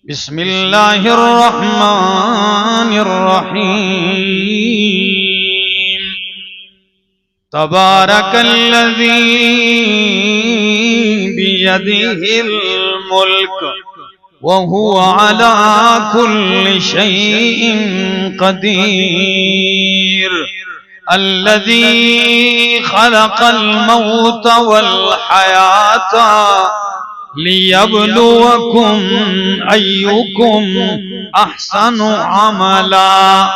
بسم اللہ الرحمن الرحیم تبارک الذی بیدہ الملک وهو على كل شيء قدير الذي خلق الموت والحياة ليبلوكم أيكم أحسن عملا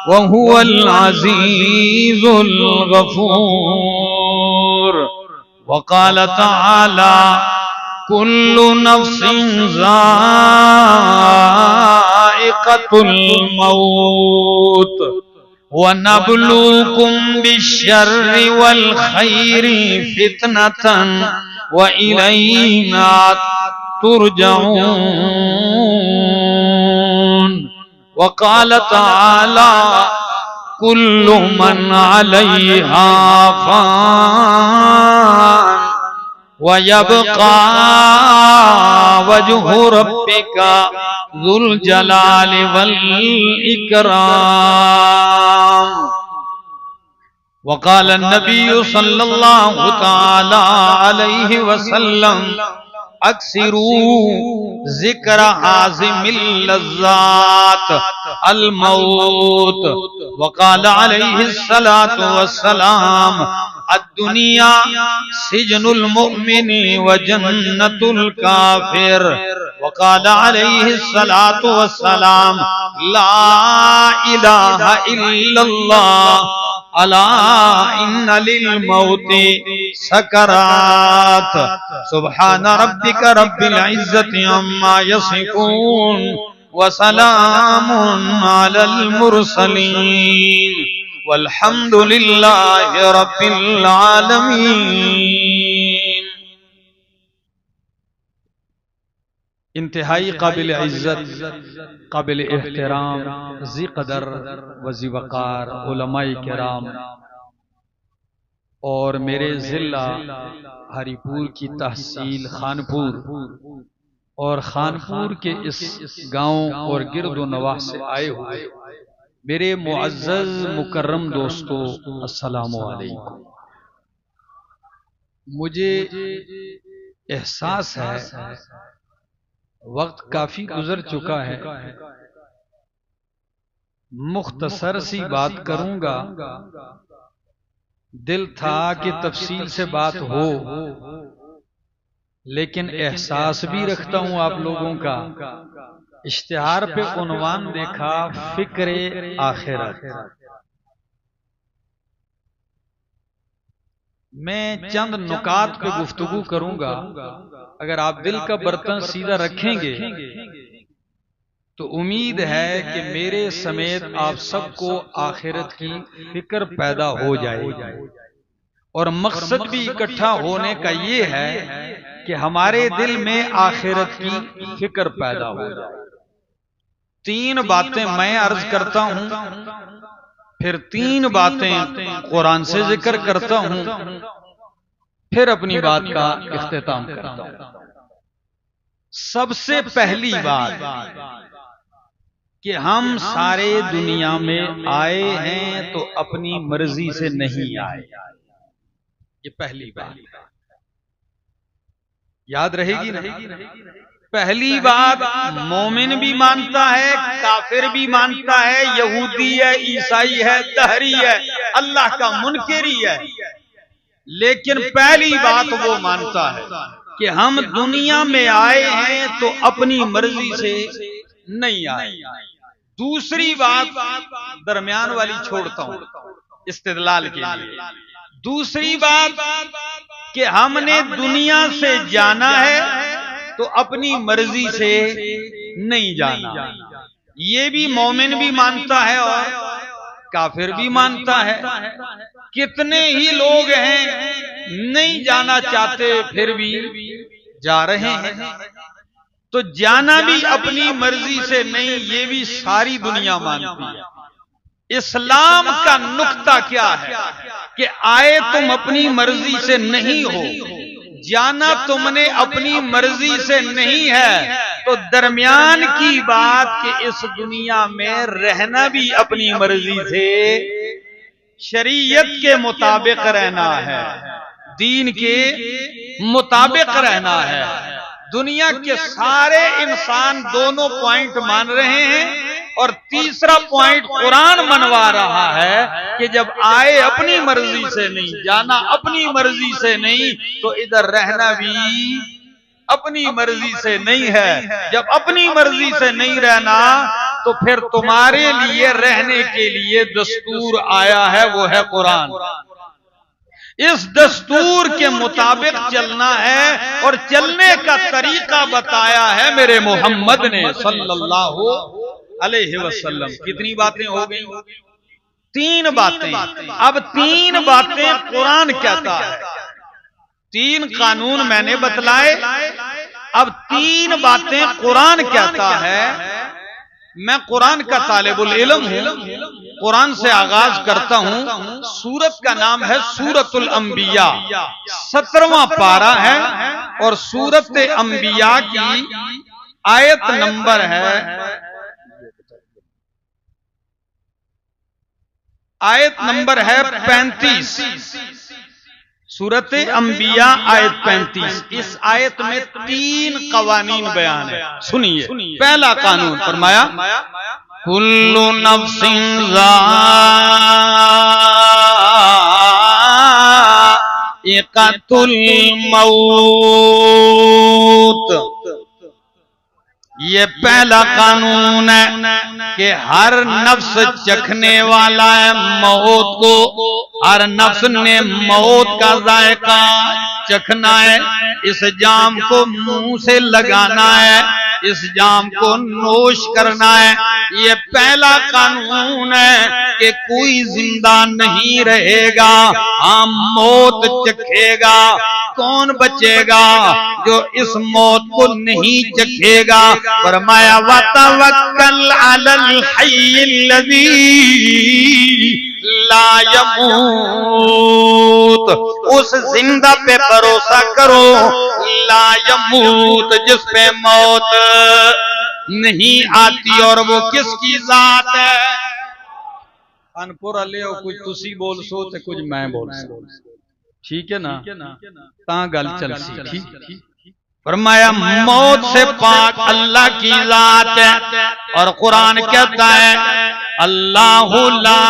وهو العزيز الغفور. وقال تعالى كل نفس ذائقة الموت ونبلوكم بالشر والخير فتنة وإلينا ترجعون. وقال تعالى كل من عليها فان وَيَبْقَى وَجْهُ رَبِّكَ ذُو الْجَلَالِ وَالْإِكْرَامِ. وقال النبي صلى الله تعالى عليه وسلم اکثروا ذکر عازم اللذات الموت. وقال عليه الصلاة والسلام الدنیا سجن المؤمن وجنت الکافر. وقال علیہ الصلاة والسلام لا الہ الا اللہ الا ان للموت سکرات. سبحان ربک رب العزت عما یصفون وسلام علی المرسلین والحمد للہ رب العالمین. انتہائی قابل عزت، قابل احترام، ذی قدر و ذی وقار علماء کرام اور میرے ضلع ہری پور کی تحصیل خانپور اور خانپور کے اس گاؤں اور گرد و نواح سے آئے ہوئے میرے معزز مکرم دوستو، السلام علیکم. مجھے احساس ہے وقت کافی گزر چکا ہے، مختصر سی بات کروں گا. دل تھا کہ تفصیل سے بات ہو، لیکن احساس بھی رکھتا ہوں آپ لوگوں کا. اشتہار پہ عنوان دیکھا فکر آخرت. میں چند نکات پہ گفتگو کروں گا. اگر آپ دل کا برتن سیدھا رکھیں گے تو امید ہے کہ میرے سمیت آپ سب کو آخرت کی فکر پیدا ہو جائے گی. اور مقصد بھی اکٹھا ہونے کا یہ ہے کہ ہمارے دل میں آخرت کی فکر پیدا ہو جائے. تین باتیں میں عرض کرتا ہوں، پھر تین باتیں قرآن سے ذکر کرتا ہوں، پھر اپنی بات کا اختتام کرتا ہوں. سب سے پہلی بات کہ ہم سارے دنیا میں آئے ہیں تو اپنی مرضی سے نہیں آئے. یہ پہلی بات یاد رہے گی نا. پہلی بات مومن بھی مانتا ہے، کافر بھی مانتا ہے، یہودی ہے، عیسائی ہے، دہری ہے، اللہ کا منکری ہے، لیکن پہلی بات وہ مانتا ہے کہ ہم دنیا میں آئے ہیں تو اپنی مرضی سے نہیں آئے. دوسری بات درمیان والی چھوڑتا ہوں استدلال کے لیے. دوسری بات کہ ہم نے دنیا سے جانا ہے تو اپنی مرضی سے نہیں جانا. یہ بھی مومن بھی مانتا ہے اور کافر بھی مانتا ہے. کتنے ہی لوگ ہیں نہیں جانا چاہتے پھر بھی جا رہے ہیں. تو جانا بھی اپنی مرضی سے نہیں، یہ بھی ساری دنیا مانتی ہے. اسلام کا نقطہ کیا ہے کہ آئے تم اپنی مرضی سے نہیں ہو، جانا تم نے اپنی مرضی سے نہیں ہے، تو درمیان کی بات کہ اس دنیا میں رہنا بھی اپنی مرضی سے، شریعت کے مطابق رہنا ہے، دین کے مطابق رہنا ہے۔ دنیا کے سارے انسان دونوں پوائنٹ مان رہے ہیں، اور تیسرا پوائنٹ قرآن منوا رہا ہے کہ جب آئے اپنی مرضی سے نہیں، جانا اپنی مرضی سے نہیں، تو ادھر رہنا بھی اپنی مرضی سے نہیں ہے۔ جب اپنی مرضی سے نہیں رہنا تو پھر تمہارے لیے رہنے کے لیے دستور آیا ہے، وہ ہے قرآن۔ اس دستور کے مطابق چلنا ہے، اور چلنے کا طریقہ بتایا ہے میرے محمد نے صلی اللہ علیہ وسلم۔ کتنی باتیں ہو گئی؟ 3 باتیں۔ اب 3 باتیں قرآن کہتا ہے، 3 قانون میں نے بتلائے، اب 3 باتیں قرآن کہتا ہے۔ میں قرآن کا طالب العلم ہوں، قرآن سے آغاز کرتا ہوں۔ سورت کا نام ہے سورت الانبیاء، 17واں پارہ ہے، اور سورت انبیاء کی آیت نمبر ہے، آیت نمبر ہے 35۔ سورت انبیاء آیت 35۔ اس آیت میں 3 قوانین بیان ہے، سنیے۔ پہلا قانون فرمایا کل نفس ذائقۃ الموت۔ یہ پہلا قانون ہے کہ ہر نفس چکھنے والا ہے موت کو، ہر نفس نے موت کا ذائقہ چکھنا ہے، اس جام کو منہ سے لگانا ہے، اس جام کو نوش کرنا ہے۔ یہ پہلا قانون ہے کہ کوئی زندہ نہیں رہے گا، ہاں موت چکھے گا۔ کون بچے گا جو اس موت کو نہیں چکھے گا؟ فرمایا وَتَوَكَّلْ عَلَى الْحَيِّ الَّذِي لَا يَمُوتُ۔ اس زندہ پہ بھروسہ کرو، لا يموت، جس پہ موت نہیں آتی۔ اور وہ کس کی ذات ہے؟ انپورا لے کچھ تسی بول سو تے کچھ میں بول سو، ٹھیک ہے نا؟ تاں گل چل سی، ٹھیک۔ فرمایا موت سے پاک اللہ کی ذات ہے، اور قرآن کہتا ہے اللہ لا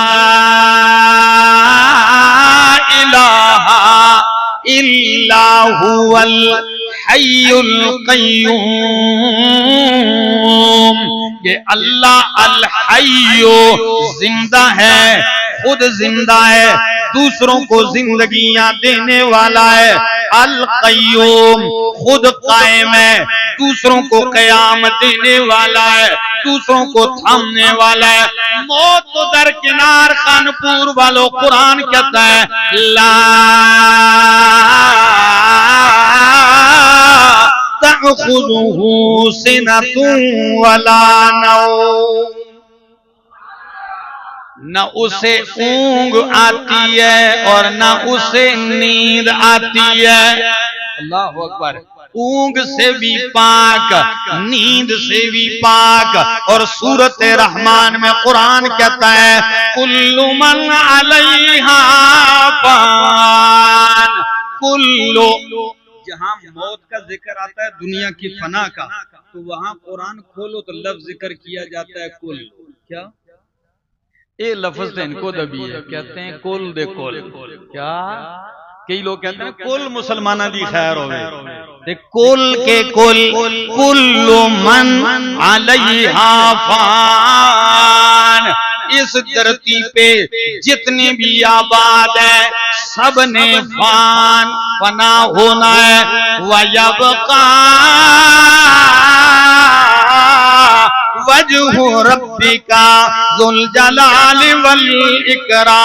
الہ الا هو الحی القیوم، کہ اللہ الحی زندہ ہے، خود زندہ ہے، دوسروں کو زندگیاں دینے والا ہے، القیوم خود قائم ہے، دوسروں کو قیام دینے والا ہے، دوسروں کو تھامنے والا ہے۔ موت تو درکنار، خانپور والوں قرآن کہتا ہے لا تأخذہ سنۃ ولا نوم، نہ اسے اونگ آتی ہے اور نہ اسے نیند آتی ہے۔ اللہ اکبر۔ اونگ سے بھی پاک، نیند سے بھی پاک۔ اور سورۃ رحمان میں قرآن کہتا ہے کل من علیہا فان، کلو، جہاں موت کا ذکر آتا ہے دنیا کی فنا کا، تو وہاں قرآن کھولو تو لفظ ذکر کیا جاتا ہے کل۔ کیا یہ لفظ ان کو دبی ہے، کہتے ہیں کل دے کل۔ کیا کئی لوگ کہتے ہیں کل مسلمانہ دی خیر ہوئے، کل کے کل، کل من علیہا فان، اس دھرتی پہ جتنے بھی آباد ہیں سب نے فنا ہونا ہے۔ وَيَبْقَى وَجْهُ رَبِّكَ ذُو الْجَلَالِ وَالْإِكْرَامِ،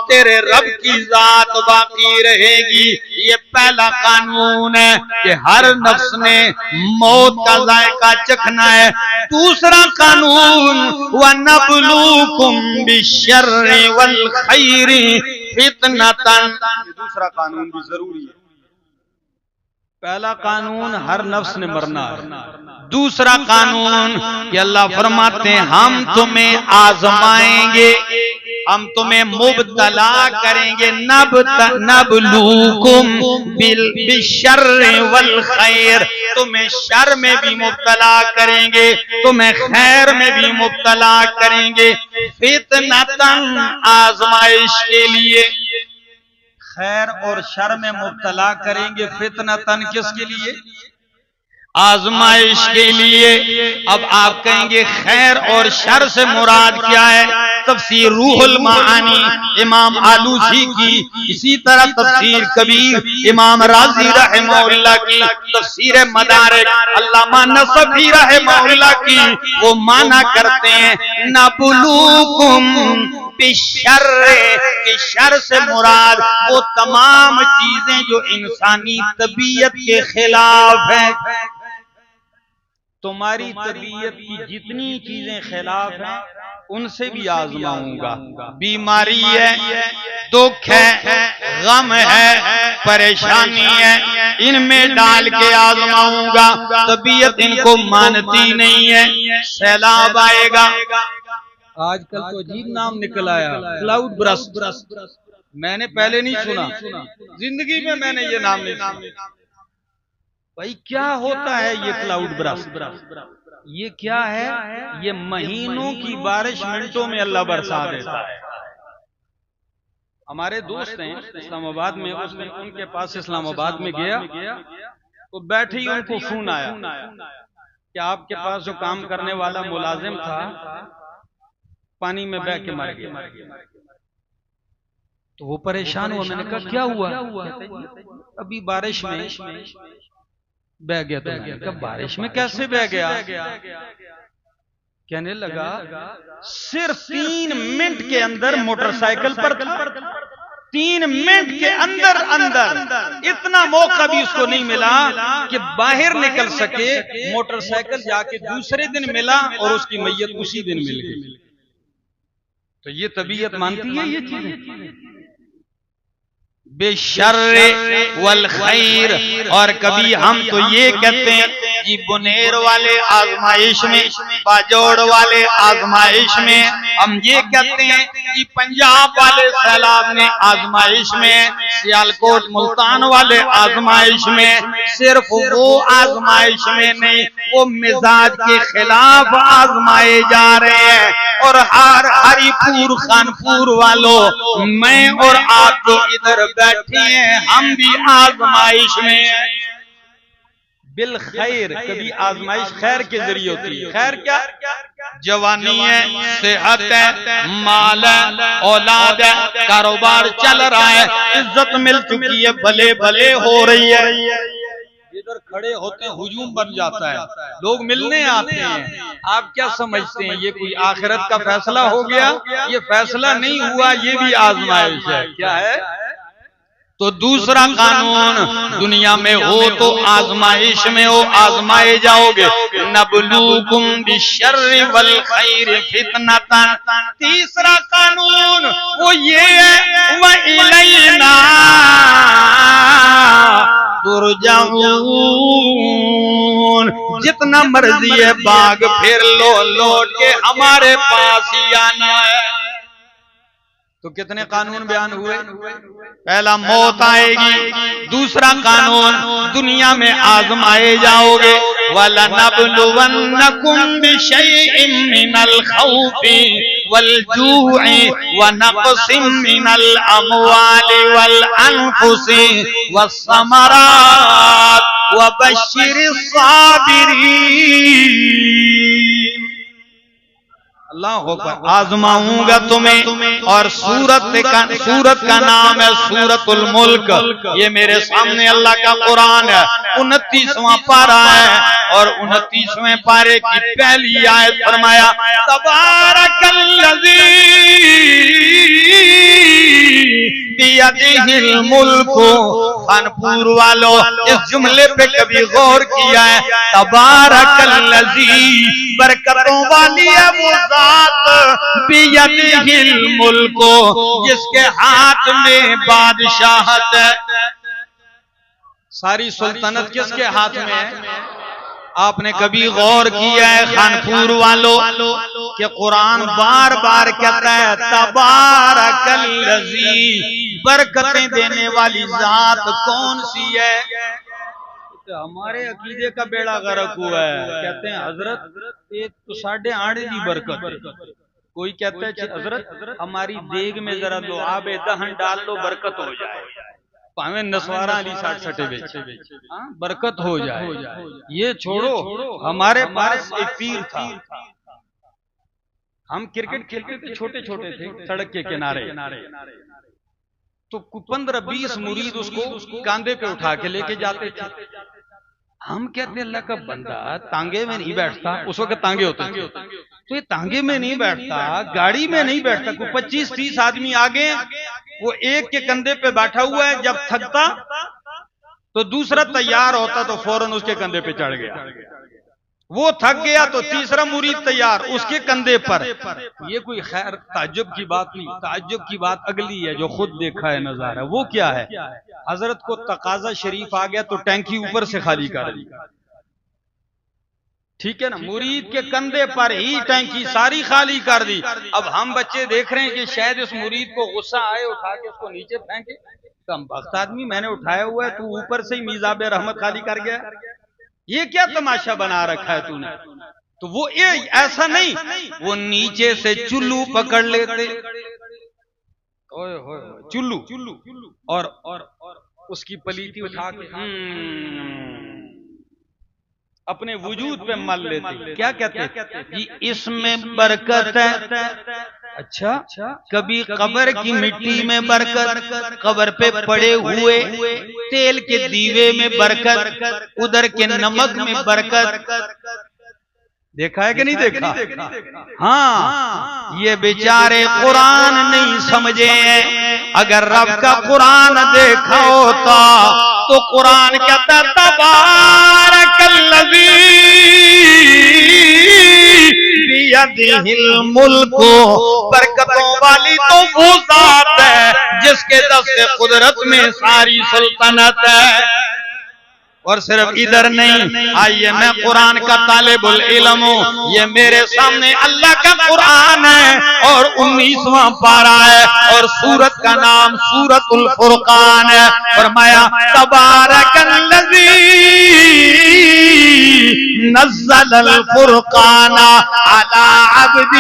تیرے رب کی ذات باقی رہے گی۔ یہ پہلا قانون ہے کہ ہر نفس نے موت کا ذائقہ چکھنا ہے۔ دوسرا قانون وَنَبْلُوكُمْ بِالشَّرِّ وَالْخَيْرِ فِتْنَةً، دوسرا قانون بھی ضروری ہے۔ پہلا قانون ہر نفس نے مرنا ہے. دوسرا قانون کہ اللہ فرماتے ہیں ہم تمہیں آزمائیں گے، ہم تمہیں مبتلا کریں گے. نبلوکم بالشر والخیر، تمہیں شر میں بھی مبتلا کریں گے، تمہیں خیر میں بھی مبتلا کریں گے. فتنتن، آزمائش کے لیے. خیر اور شر میں مبتلا کریں گے. فتنتن کس کے لیے؟ آزمائش کے لیے. اب آپ کہیں گے خیر اور شر سے مراد کیا ہے؟ تفسیر روح المعانی امام آلوسی کی، اسی طرح تفسیر کبیر امام رازی رحمہ اللہ کی، تفسیر مدارک علامہ نصفی رحمہ اللہ کی، وہ مانا کرتے ہیں نبلوکم بالشر، کہ شر سے مراد وہ تمام چیزیں جو انسانی طبیعت کے خلاف ہیں. تمہاری طبیعت کی جتنی چیزیں خلاف ہیں ان سے بھی آزماؤں گا. بیماری ہے، دکھ ہے، غم ہے، پریشانی ہے، ان میں ڈال کے آزماؤں گا. طبیعت ان کو مانتی نہیں ہے. سیلاب آئے گا. آج کل تو عجیب نام نکل آیا، کلاؤڈ برسٹ. میں نے پہلے نہیں سنا، زندگی میں میں نے یہ نام نہیں سنا. بھائی کیا ہوتا ہے یہ کلاؤڈ برسٹ؟ یہ کیا ہے؟ یہ مہینوں کی بارش منٹوں میں اللہ برسا دیتا ہے. ہمارے دوست ہیں اسلام آباد میں، اس نے ان کے پاس اسلام آباد میں گیا تو بیٹھے ہی ان کو فون آیا کہ آپ کے پاس جو کام کرنے والا ملازم تھا پانی میں بہہ کے مر گیا. تو وہ پریشان ہوا. میں نے کہا کیا ہوا؟ ابھی بارش میں بہ گیا. تو میں نے کہا بارش میں کیسے بہ گیا؟ کہنے لگا صرف 3 منٹ کے اندر موٹر سائیکل پر تھا. 3 منٹ کے اندر اتنا موقع بھی اس کو نہیں ملا کہ باہر نکل سکے. موٹر سائیکل جا کے دوسرے دن ملا اور اس کی میت اسی دن مل گئی. تو یہ طبیعت مانتی ہے یہ چیزیں؟ بے شر والخیر. اور کبھی ہم تو یہ کہتے ہیں کہ بنیر والے آزمائش میں، باجوڑ والے آزمائش میں، ہم یہ کہتے ہیں کہ پنجاب والے سیلاب نے آزمائش میں، سیالکوٹ ملتان والے آزمائش میں. صرف وہ آزمائش میں نہیں، وہ مزاج کے خلاف آزمائے جا رہے ہیں. اور ہری پور خانپور والوں، میں اور آپ جو ادھر بیٹھے ہیں ہم بھی آزمائش میں ہیں. بالخیر، کبھی آزمائش خیر کے ذریعے ہوتی ہے. خیر کیا؟ جوانی ہے، صحت ہے، مال ہے، اولاد ہے، کاروبار چل رہا ہے، عزت مل چکی ہے، بھلے بھلے ہو رہی ہے. ادھر کھڑے ہوتے ہیں ہجوم بن جاتا ہے، لوگ ملنے آتے ہیں. آپ کیا سمجھتے ہیں یہ کوئی آخرت کا فیصلہ ہو گیا؟ یہ فیصلہ نہیں ہوا، یہ بھی آزمائش ہے. کیا ہے؟ تو دوسرا قانون دنیا میں ہو تو آزمائش میں ہو، آزمائے جاؤ گے. نبلوکم بالشر والخیر فتنۃ. تیسرا قانون وہ یہ ہے وَإِلَيْنَا ترجعون. جتنا مرضی ہے باغ پھر لو، لوٹ کے ہمارے پاس ہی آنا ہے. تو کتنے قانون بیان ہوئے؟ پہلا موت آئے گی. دوسرا قانون دنیا میں آزمائے جاؤ گے. وَلَنَبْلُوَنَّكُمْ بِشَيْءٍ مِّنَ الْخَوْفِ وَالْجُوعِ وَنَقْصٍ مِّنَ الْأَمْوَالِ وَالْأَنفُسِ وَالثَّمَرَاتِ وَبَشِّرِ الصَّابِرِينَ. اللہ اکبر. آزماؤں گا تمہیں. اور سورت کا نام ہے سورت الملک. یہ میرے سامنے اللہ کا قرآن ہے، 29واں پارہ ہے. اور 29ویں پارے کی پہلی آیت فرمایا تبارک الذی بیدہ الملک. خانپور والو اس جملے پہ کبھی غور کیا ہے؟ تبارک الذی، برکتوں والی ہے وہ ذات، بیدہ الملک، جس کے ہاتھ میں بادشاہت ہے. ساری سلطنت کس کے ہاتھ میں ہے؟ آپ نے کبھی غور کیا ہے خانپور والوں کہ قرآن بار بار کہتا ہے تبارک الذی، برکتیں دینے والی ذات کون سی ہے؟ ہمارے عقیدے کا بیڑا غرق ہوا ہے، کہتے ہیں حضرت ایک تو 8.5 دی برکت ہے، کوئی کہتا ہے حضرت ہماری دیگ میں ذرا دو آب دہن ڈال لو برکت ہو جائے، پاویں نسوارا علی 60 بیچ برکت ہو جائے۔ یہ چھوڑو، ہمارے پاس ایک پیر تھا، ہم کرکٹ کھیلتے تھے، چھوٹے چھوٹے تھے، سڑک کے کنارے، تو 15-20 مرید اس کو کاندھے پہ اٹھا کے لے کے جاتے تھے۔ ہم کہتے اللہ کا بندہ تانگے میں نہیں بیٹھتا، اس وقت تانگے ہوتے تھے، تو یہ تانگے میں نہیں بیٹھتا، گاڑی میں نہیں بیٹھتا، کوئی 25-30 آدمی آگے، وہ ایک کے کندھے پہ بیٹھا ہوا ہے، جب تھکتا تو دوسرا تیار ہوتا تو فوراً اس کے کندھے پہ چڑھ گیا، وہ تھک گیا تو تیسرا مرید تیار اس کے کندھے پر۔ یہ کوئی خیر تعجب کی بات نہیں، تعجب کی بات اگلی ہے جو خود دیکھا ہے نظارہ، وہ کیا ہے؟ حضرت کو تقاضا شریف آ گیا تو ٹینکی اوپر سے خالی کر دی، ٹھیک ہے نا، مرید کے کندھے پر ہی ٹینکی ساری خالی کر دی۔ اب ہم بچے دیکھ رہے ہیں کہ شاید اس مرید کو غصہ آئے، اٹھا کے اس کو نیچے پھینکے، کم بخت آدمی میں نے اٹھایا ہوا ہے، تو اوپر سے ہی میزاب رحمت خالی کر گیا، یہ کیا تماشا بنا رکھا ہے تو نے؟ تو وہ ایسا نہیں، وہ نیچے سے چلو پکڑ لیتے، چلو، اور اس کی پلیتی اٹھا کے اپنے وجود پہ مل لیتے، کیا کہتے ہیں اس میں برکت ہے۔ اچھا، کبھی قبر کی مٹی میں برکت، قبر پہ پڑے ہوئے تیل کے دیوے میں برکت، ادھر کے نمک میں برکت، دیکھا ہے کہ نہیں دیکھا؟ ہاں، یہ بیچارے قرآن نہیں سمجھے ہیں، اگر رب کا قرآن دیکھا ہوتا تو قرآن کہتا تبارک الذی بیدہ الملک، برکتوں والی تو وہ ذات ہے جس کے دست قدرت میں ساری سلطنت ہے۔ اور صرف ادھر نہیں، آئیے میں قرآن کا طالب العلم ہوں، یہ میرے سامنے اللہ کا قرآن ہے اور 19واں پارہ ہے اور سورت کا نام سورت الفرقان ہے۔ فرمایا تبارک الذی نزل الفرقان علی عبدہ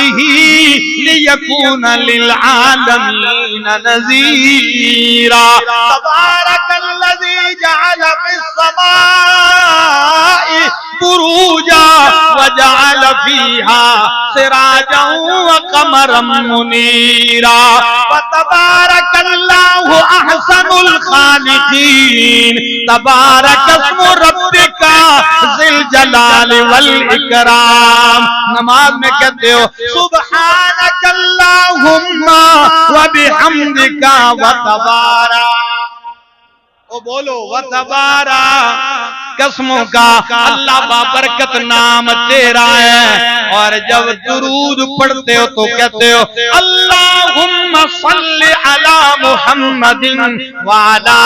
لیکون للعالمین نذیرا، تبارک الذی جعل فی السماء بروجا وجعل فیہا سراجا وقمرا منیرا، فتبارک اللہ احسن الخالقین، تبارک اسم ربک ذی الجلال والاکرام۔ نماز میں کہتے ہو سبحانک اللہم وبحمدک وتبارک، وہ بولو وتبارا، قسموں کا اللہ بابرکت نام تیرا ہے۔ اور جب درود پڑھتے ہو تو کہتے ہو اللہم صلی علی محمد وعلی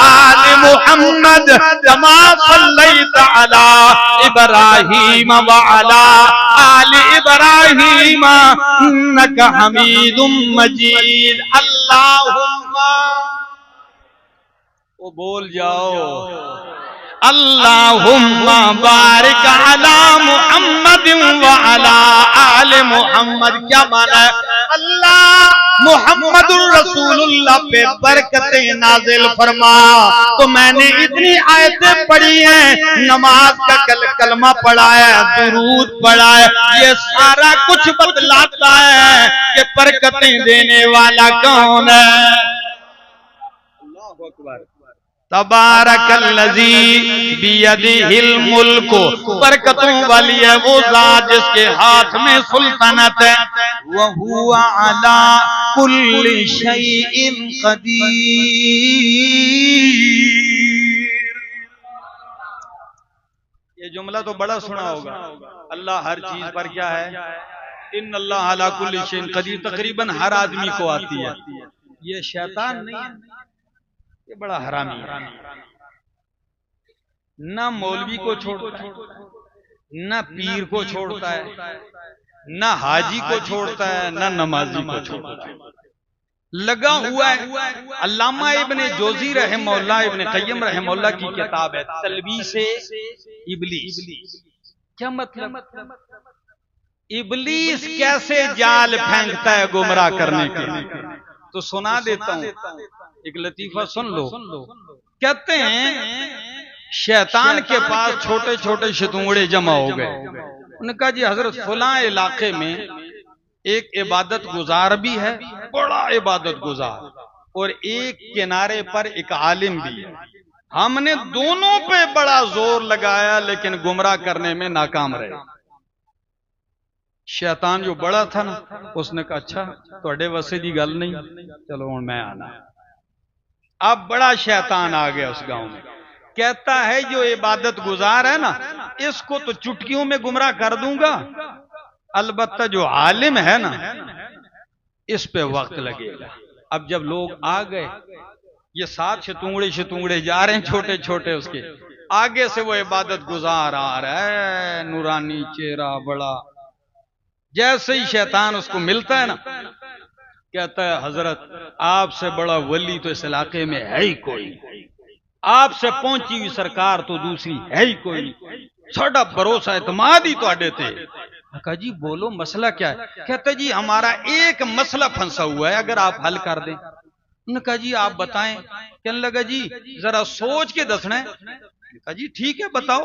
آل محمد کما صلیت علی ابراہیم وعلی آل ابراہیم انک حمید مجید۔ اللہم، وہ بول جاؤ اللہم بارک علی محمد وعلی آل محمد، کیا معنی ہے؟ اللہ محمد الرسول اللہ پہ برکتیں نازل فرما۔ تو میں نے اتنی آیتیں پڑھی ہیں، نماز کا کلمہ پڑھا ہے، درود پڑھا ہے، یہ سارا کچھ بتلاتا ہے کہ برکتیں دینے والا کون ہے۔ اللہ اکبر، تبارک الذی بیدہ الملک، برکتوں والی ہے وہ ذات جس کے ہاتھ میں سلطنت ہے، وَهُوَ عَلَى كُلِّ شَيْءٍ قَدِيرٌ۔ یہ جملہ تو بڑا سنا ہوگا، اللہ ہر چیز پر کیا ہے؟ ان اللہ علی کل شیء قدیر، تقریباً ہر آدمی کو آتی ہے، یہ شیطان نہیں ہے، یہ بڑا حرامی ہے۔ نہ مولوی کو چھوڑتا ہے، نہ پیر کو چھوڑتا ہے، نہ حاجی کو چھوڑتا ہے، نہ نمازی کو چھوڑتا ہے، لگا ہوا ہے۔ علامہ ابن جوزی رحمہ اللہ، ابن قیم رحمہ اللہ کی کتاب ہے تلبیس ابلیس۔ کیا مطلب؟ ابلیس کیسے جال پھینکتا ہے گمراہ کرنے کے لیے، تو سنا دیتا ہوں ایک لطیفہ سن لو۔ کہتے ہیں شیطان کے پاس چھوٹے چھوٹے شتونگڑے جمع ہو گئے، انہوں نے کہا جی حضرت فلاں علاقے میں ایک عبادت گزار بھی ہے، بڑا عبادت گزار، اور ایک کنارے پر ایک عالم بھی ہے، ہم نے دونوں پہ بڑا زور لگایا لیکن گمراہ کرنے میں ناکام رہے۔ شیطان جو بڑا تھا نا، اس نے کہا اچھا توڑے وسے دی گل نہیں، چلو ہوں میں آنا۔ اب بڑا شیطان آ گیا اس گاؤں میں، کہتا ہے جو عبادت گزار ہے نا، اس کو تو چٹکیوں میں گمراہ کر دوں گا، البتہ جو عالم ہے نا اس پہ وقت لگے گا۔ اب جب لوگ آ گئے، یہ 7 شتونگڑے جا رہے ہیں چھوٹے چھوٹے، اس کے آگے سے وہ عبادت گزار آ رہا ہے، نورانی چہرہ بڑا۔ جیسے ہی شیطان اس کو ملتا ہے نا، کہتا ہے حضرت آپ سے بڑا ولی تو اس علاقے میں ہے ہی کوئی، آپ سے پہنچی ہوئی سرکار تو دوسری ہے ہی کوئی، ساڈا بھروسہ اعتماد ہی تواڈے تے۔ کہا جی بولو مسئلہ کیا ہے؟ کہتا جی ہمارا ایک مسئلہ پھنسا ہوا ہے، اگر آپ حل کر دیں۔ انہوں نے کہا جی آپ بتائیں۔ کہنے لگا جی ذرا سوچ کے دسنا ہے۔ کہا جی ٹھیک ہے بتاؤ۔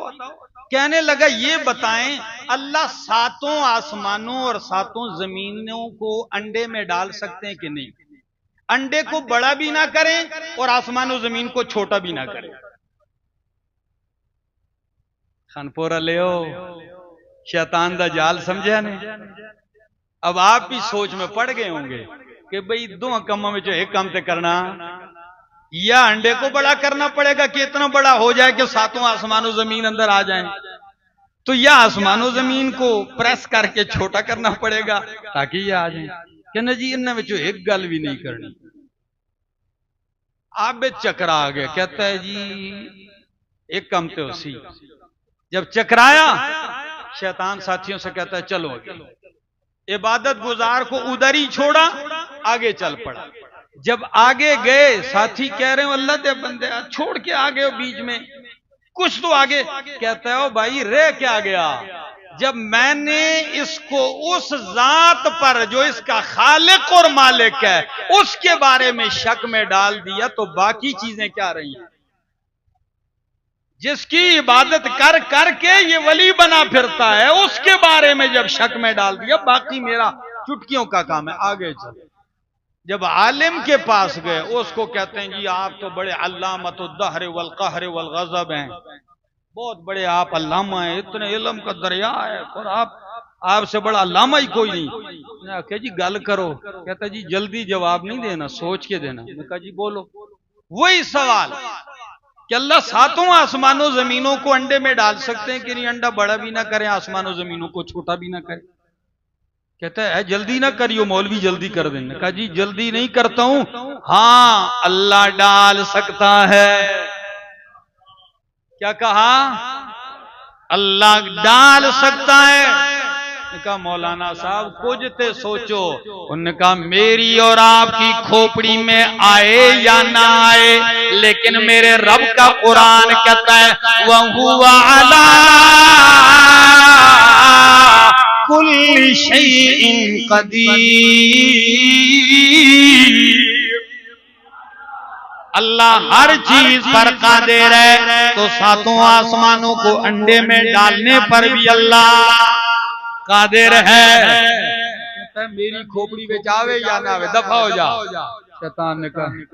کہنے لگا یہ بتائیں اللہ 7 آسمانوں اور 7 زمینوں کو انڈے میں ڈال سکتے ہیں کہ نہیں؟ انڈے کو بڑا بھی نہ کریں اور آسمان و زمین کو چھوٹا بھی نہ کریں۔ خانپورہ لیو شیطان دا جال سمجھا نہیں؟ اب آپ بھی سوچ میں پڑ گئے ہوں گے کہ بھئی 2 کاموں میں جو ایک کام تے کرنا، یا انڈے کو بڑا کرنا پڑے گا کہ اتنا بڑا ہو جائے کہ 7 آسمان و زمین اندر آ جائیں، تو یا آسمان و زمین کو پریس کر کے چھوٹا کرنا پڑے گا تاکہ یہ آ جائیں۔ کہنا جی انہوں نے ایک گل بھی نہیں کرنی۔ آپ چکرا آ گیا، کہتا ہے جی ایک کام تے اسی۔ جب چکرایا شیطان ساتھیوں سے کہتا ہے چلو آگے، عبادت گزار کو ادھر ہی چھوڑا، آگے چل پڑا۔ جب آگے گئے ساتھی کہہ رہے ہیں اللہ دے بندے چھوڑ کے آگے ہو بیچ میں کچھ تو آگے، کہتا ہے او بھائی رہ کیا گیا، جب میں نے اس کو اس ذات پر جو اس کا خالق اور مالک ہے اس کے بارے میں شک میں ڈال دیا تو باقی چیزیں کیا رہی ہیں؟ جس کی عبادت کر کر کے یہ ولی بنا پھرتا ہے اس کے بارے میں جب شک میں ڈال دیا، باقی میرا چٹکیوں کا کام ہے، آگے چلے۔ جب عالم کے پاس گئے اس کو کہتے ہیں جی آپ تو بڑے علامۃ الدہر والقہر والغضب ہیں، بہت بڑے آپ علامہ ہیں، اتنے علم کا دریا ہے اور آپ سے بڑا علامہ ہی کوئی نہیں۔ کہ جی گل کرو۔ کہتا جی جلدی جواب نہیں دینا، سوچ کے دینا۔ میں کہا جی بولو۔ وہی سوال کہ اللہ 7 آسمانوں زمینوں کو انڈے میں ڈال سکتے ہیں کہ نہیں؟ انڈا بڑا بھی نہ کریں، آسمانوں زمینوں کو چھوٹا بھی نہ کریں۔ کہتا ہے جلدی نہ کریو مولوی، جلدی کر دیں۔ کہا جی جلدی نہیں کرتا ہوں، ہاں اللہ ڈال سکتا ہے۔ کیا کہا؟ اللہ ڈال سکتا ہے۔ کہا مولانا صاحب کچھ تے سوچو۔ انہوں نے کہا میری اور آپ کی کھوپڑی میں آئے یا نہ آئے، لیکن میرے رب کا قرآن کہتا ہے وَهُوَ عَلَىٰ كُلِّ شَيْءٍ قَدِيرٌ۔ اللہ ہر چیز پر قادر ہے، تو 7 آسمانوں کو انڈے میں ڈالنے پر بھی اللہ قادر ہے۔ کہتا ہے میری کھوپڑی میں جاوے یا نہ آوے، دفع ہو جا۔ شیطان نے کہا ہو گیا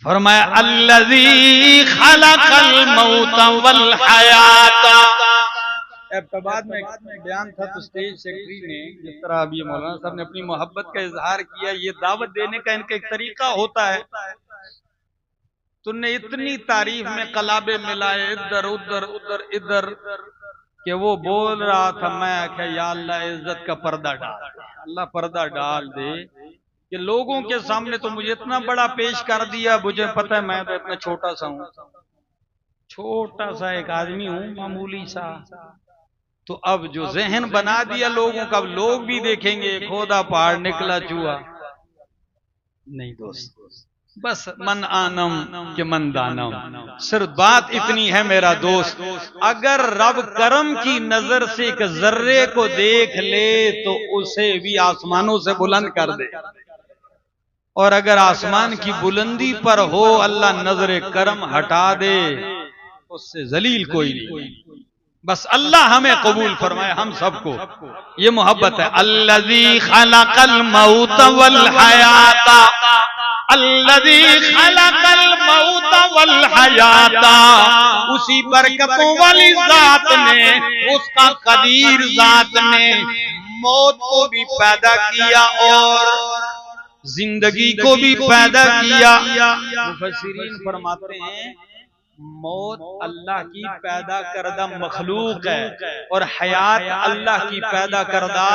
فرمایا الذی خلق الموت والحیات، ابتداء میں بیان تھا تو اسٹیج سیکرٹری نے جس طرح اب یہ مولانا صاحب نے اپنی محبت کا اظہار کیا، یہ دعوت دینے کا ان کا ایک طریقہ ہوتا ہے. تو نے اتنی تعریف میں قلابے ملائے ادھر ادھر ادھر ادھر کہ وہ بول رہا تھا، میں کہ یا اللہ عزت کا پردہ ڈال دے، اللہ پردہ ڈال دے کہ لوگوں کے سامنے تو مجھے اتنا بڑا پیش کر دیا، مجھے پتہ ہے میں تو اتنا چھوٹا سا ہوں، چھوٹا سا ایک آدمی ہوں، معمولی سا. تو اب جو ذہن بنا دیا لوگوں کا، اب لوگ بھی دیکھیں گے کھودا پہاڑ نکلا چوہا. نہیں دوست، بس من آنم کہ من دانم. صرف بات اتنی ہے میرا دوست، اگر رب کرم کی نظر سے ایک ذرے کو دیکھ لے تو اسے بھی آسمانوں سے بلند کر دے، اور اگر آسمان کی بلندی پر ہو اللہ نظر کرم ہٹا دے اس سے ذلیل کوئی نہیں. بس اللہ ہمیں قبول فرمائے ہم سب کو. یہ محبت ہے. الذی خلق الموت والحیات، الذی خلق الموت والحیات، اسی برکتوں والی ذات نے، اس کا قدیر ذات نے موت کو بھی پیدا کیا اور زندگی کو بھی پیدا کیا. مفسرین فرماتے ہیں موت اللہ کی پیدا کردہ مخلوق ہے اور حیات اللہ کی پیدا کردہ.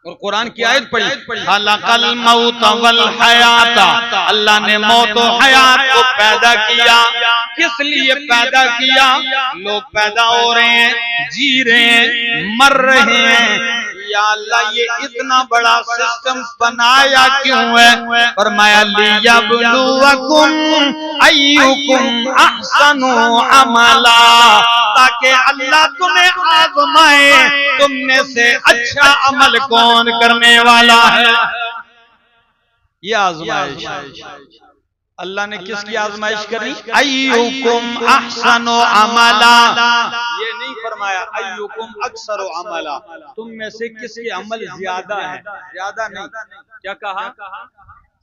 اور قرآن کی آیت پڑھی، خلق الموت والحیات، اللہ نے موت و حیات کو پیدا کیا. کس لیے پیدا کیا؟ لوگ پیدا ہو رہے ہیں، جی رہے ہیں، مر رہے ہیں. یا اللہ یہ اتنا بڑا سسٹم بنایا کیوں ہے؟ فرمایا لیبلوکم ایکم احسن عملا، تاکہ اللہ تمہیں آزمائے تم میں سے اچھا عمل کون کرنے والا ہے. یہ آزمائش اللہ نے کس کی آزمائش کرنی؟ ایکم احسن عملا. یہ نہیں فرمایا ایکم اکثر عملا، تم میں سے کس کے عمل زیادہ ہے. زیادہ نہیں، کیا کہا؟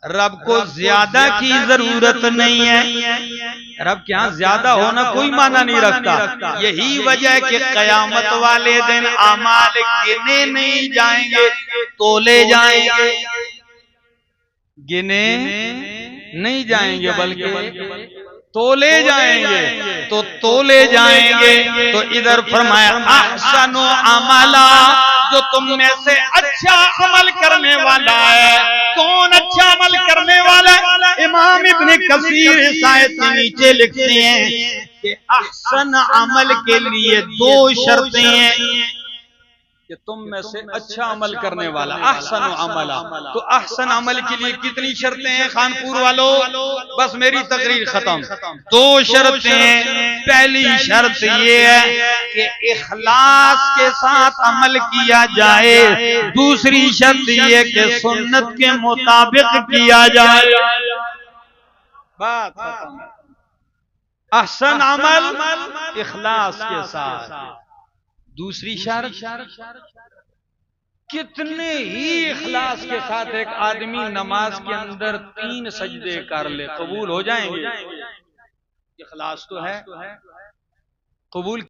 رب کو زیادہ کی ضرورت نہیں ہے. رب کے ہاں زیادہ ہونا کوئی معنی نہیں رکھتا. یہی وجہ ہے کہ قیامت والے دن اعمال گنے نہیں جائیں گے، تولے جائیں گے. گنے نہیں جائیں گے بلکہ تولے جائیں گے. تو تولے جائیں گے. تو ادھر فرمایا احسن عملا، جو تم میں سے اچھا عمل کرنے والا ہے. کون اچھا عمل کرنے والا ہے؟ امام ابن کثیر اس آیت کے نیچے لکھتے ہیں کہ احسن عمل کے لیے دو شرطیں ہیں کہ تم میں سے اچھا عمل کرنے والا احسن عملا. تو احسن عمل کے لیے کتنی شرطیں ہیں خانپور والوں؟ بس میری تقریر ختم. دو شرطیں ہیں. پہلی شرط یہ ہے کہ اخلاص کے ساتھ عمل کیا جائے. دوسری شرط یہ کہ سنت کے مطابق کیا جائے. بات ختم. احسن عمل اخلاص کے ساتھ. دوسری شرط، کتنے ہی اخلاص کے ساتھ ایک آدمی نماز کے اندر 3 سجدے کر لے قبول ہو جائیں گے. اخلاص تو ہے، قبول